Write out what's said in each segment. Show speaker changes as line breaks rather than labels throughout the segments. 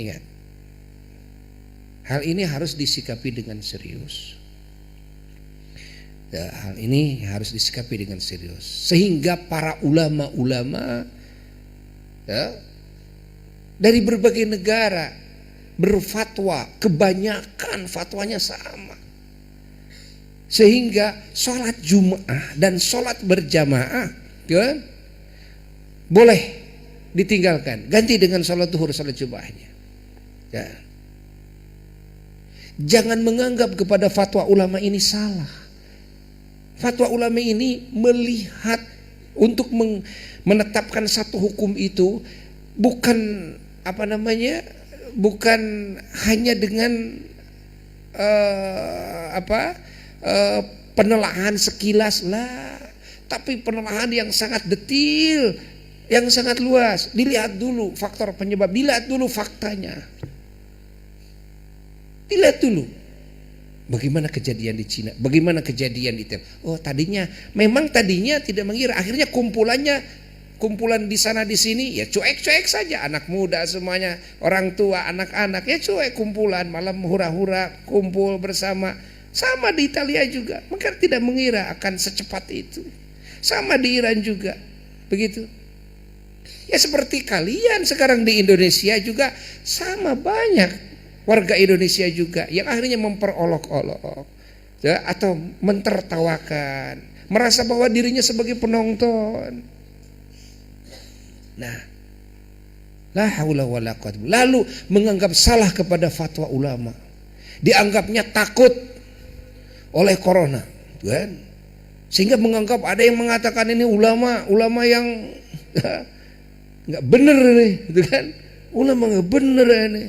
Ingat, hal ini harus disikapi dengan serius. Ya, hal ini harus disikapi dengan serius. Sehingga para ulama-ulama ya, dari berbagai negara berfatwa, kebanyakan fatwanya sama. Sehingga sholat Jum'ah dan sholat berjamaah ya, boleh ditinggalkan, ganti dengan sholat duhur, sholat Jum'ahnya ya. Jangan menganggap kepada fatwa ulama ini salah. Fatwa ulama ini melihat untuk menetapkan satu hukum itu bukan bukan hanya dengan penelaahan sekilas lah, tapi penelaahan yang sangat detil, yang sangat luas. Dilihat dulu faktor penyebab, dilihat dulu faktanya, dilihat dulu bagaimana kejadian di Cina, bagaimana kejadian di Tiongkok. Oh, tadinya tidak mengira, akhirnya kumpulan di sana di sini ya cuek-cuek saja, anak muda semuanya, orang tua, anak-anak ya cuek, kumpulan malam hura-hura kumpul bersama. Sama di Italia juga, maka tidak mengira akan secepat itu. Sama di Iran juga begitu. Ya seperti kalian sekarang di Indonesia juga sama, banyak warga Indonesia juga yang akhirnya memperolok-olok ya, atau mentertawakan, merasa bahwa dirinya sebagai penonton. Nah, la haula wala quwwata, lalu menganggap salah kepada fatwa ulama, dianggapnya takut oleh corona kan? Sehingga menganggap ada yang mengatakan ini ulama yang nggak bener nih, gitu kan? Ulama nggak bener ini.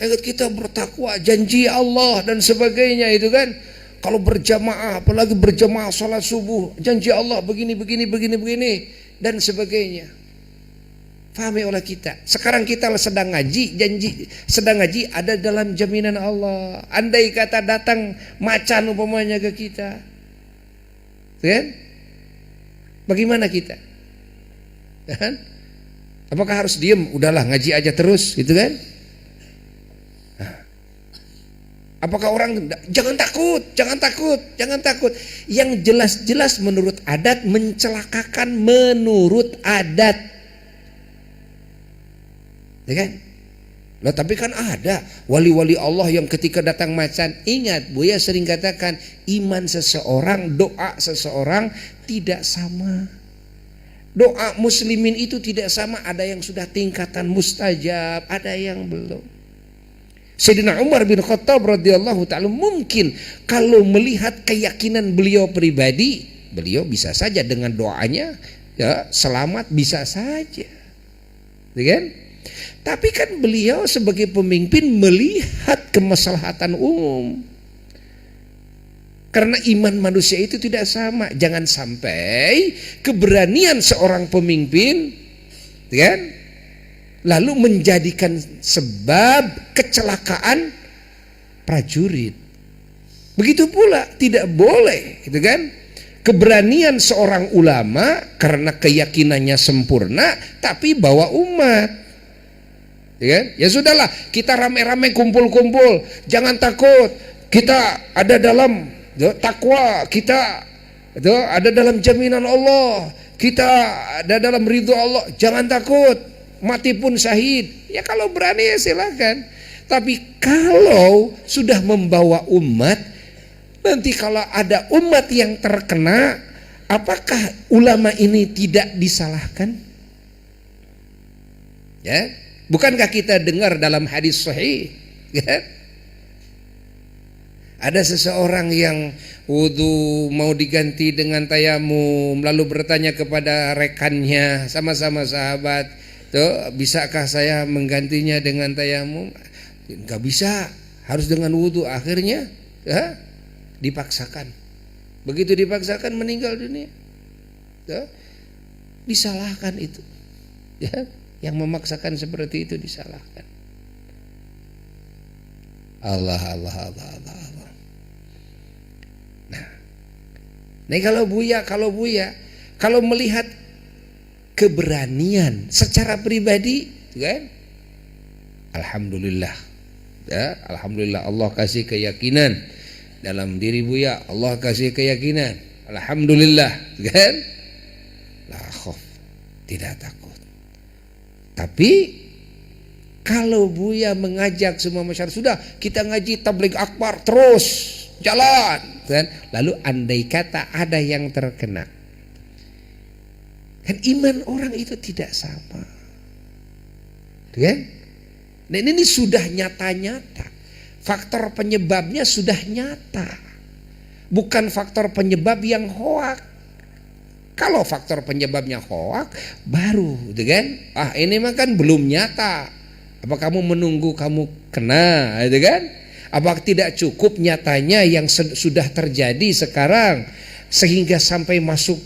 Kita bertakwa, janji Allah dan sebagainya itu kan. Kalau berjamaah, apalagi berjamaah sholat subuh, janji Allah begini dan sebagainya. Pahami oleh kita. Sekarang kita sedang ngaji, sedang ngaji ada dalam jaminan Allah. Andai kata datang macan umpamanya ke kita, kan? Bagaimana kita? Kan? Apakah harus diem? Udahlah ngaji aja terus, gitu kan? Apakah orang jangan takut. Yang jelas-jelas menurut adat mencelakakan menurut adat. Ya kan? Loh, tapi kan ada wali-wali Allah yang ketika datang macan, ingat Buya sering katakan, iman seseorang, doa seseorang tidak sama. Doa muslimin itu tidak sama, ada yang sudah tingkatan mustajab, ada yang belum. Sayyidina Umar bin Khattab radhiyallahu ta'ala mungkin kalau melihat keyakinan beliau pribadi, beliau bisa saja dengan doanya ya selamat, bisa saja, ya kan? Tapi kan beliau sebagai pemimpin melihat kemaslahatan umum. Karena iman manusia itu tidak sama. Jangan sampai keberanian seorang pemimpin, ya kan, lalu menjadikan sebab kecelakaan prajurit. Begitu pula tidak boleh, gitu kan? Keberanian seorang ulama karena keyakinannya sempurna tapi bawa umat. Ya kan? Ya sudahlah, kita rame-rame kumpul-kumpul, jangan takut. Kita ada dalam takwa, kita ada dalam jaminan Allah, kita ada dalam ridho Allah, jangan takut. Mati pun syahid. Ya kalau berani ya silakan. Tapi kalau sudah membawa umat, nanti kalau ada umat yang terkena, apakah ulama ini tidak disalahkan? Ya, bukankah kita dengar dalam hadis sahih, ya? Ada seseorang yang wudu mau diganti dengan tayamum, lalu bertanya kepada rekannya, sama-sama sahabat, tuh, bisakah saya menggantinya dengan tayamum? Enggak bisa, harus dengan wudu. Akhirnya ya, dipaksakan. Begitu dipaksakan meninggal dunia. Ya, disalahkan itu. Ya, yang memaksakan seperti itu disalahkan. Allah. Nah, kalau Buya kalau melihat keberanian secara pribadi, kan? alhamdulillah. Ya, alhamdulillah Allah kasih keyakinan dalam diri Buya, Allah kasih keyakinan, alhamdulillah, kan? La khauf, tidak takut. Tapi kalau Buya mengajak semua masyarakat, sudah kita ngaji tabligh akbar terus jalan, kan? Lalu andai kata ada yang terkena, kan iman orang itu tidak sama, kan? Nah ini sudah nyata-nyata, faktor penyebabnya sudah nyata, bukan faktor penyebab yang hoak. Kalau faktor penyebabnya hoak, baru, gitu kan? Ah ini mah kan belum nyata. Apa kamu menunggu kamu kena, gitu kan? Apa tidak cukup nyatanya yang sudah terjadi sekarang sehingga sampai masuk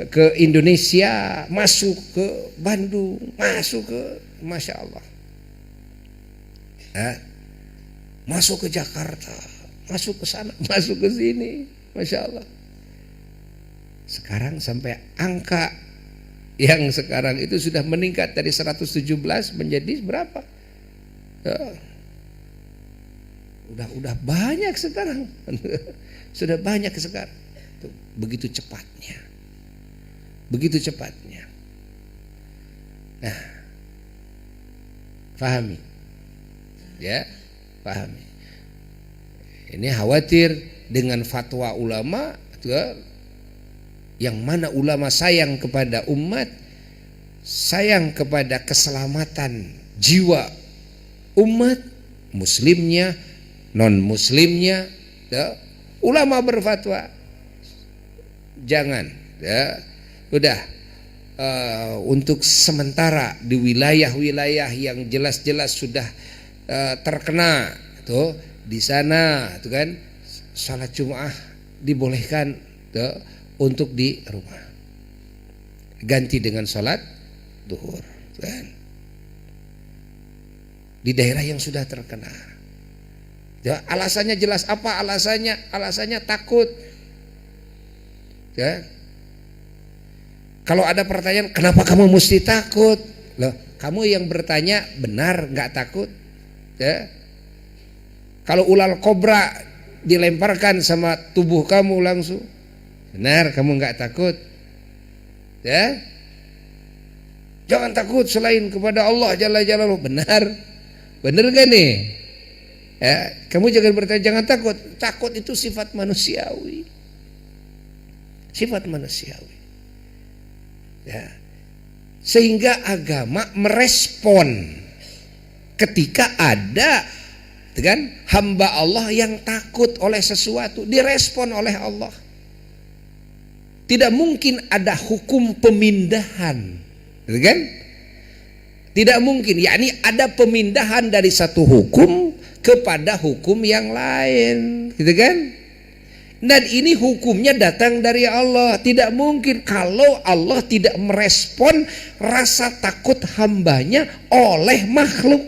ke Indonesia, masuk ke Bandung, masuk ke, Masya Allah, masuk ke Jakarta, masuk ke sana, masuk ke sini, Masya Allah. Sekarang sampai angka yang sekarang itu sudah meningkat dari 117 menjadi berapa? Udah banyak sekarang. Sudah banyak sekarang. Begitu cepatnya. Begitu cepatnya. Nah, pahami. Ya, pahami. Ini khawatir dengan fatwa ulama, yang mana ulama sayang kepada umat, sayang kepada keselamatan jiwa umat, muslimnya, non muslimnya. Ulama berfatwa jangan, udah, untuk sementara di wilayah-wilayah yang jelas-jelas sudah terkena tuh, di sana tuh kan salat Jumat dibolehkan tuh untuk di rumah, ganti dengan salat duhur kan, di daerah yang sudah terkena. Ya, alasannya jelas apa alasannya? Alasannya takut. Ya. Kalau ada pertanyaan, kenapa kamu mesti takut? Loh, kamu yang bertanya benar nggak takut? Ya. Kalau ular kobra dilemparkan sama tubuh kamu langsung, benar kamu nggak takut? Ya. Jangan takut selain kepada Allah Jalla Jalaluhu. Benar. Benar gak nih? Ya, kamu jangan bertanya, jangan takut. Takut itu sifat manusiawi. Sifat manusiawi. Ya. Sehingga agama merespon ketika ada kan hamba Allah yang takut oleh sesuatu, direspon oleh Allah. Tidak mungkin ada hukum pemindahan, kan? Tidak mungkin, yakni ada pemindahan dari satu hukum kepada hukum yang lain, gitu kan? Dan ini hukumnya datang dari Allah. Tidak mungkin kalau Allah tidak merespon rasa takut hambanya oleh makhluk.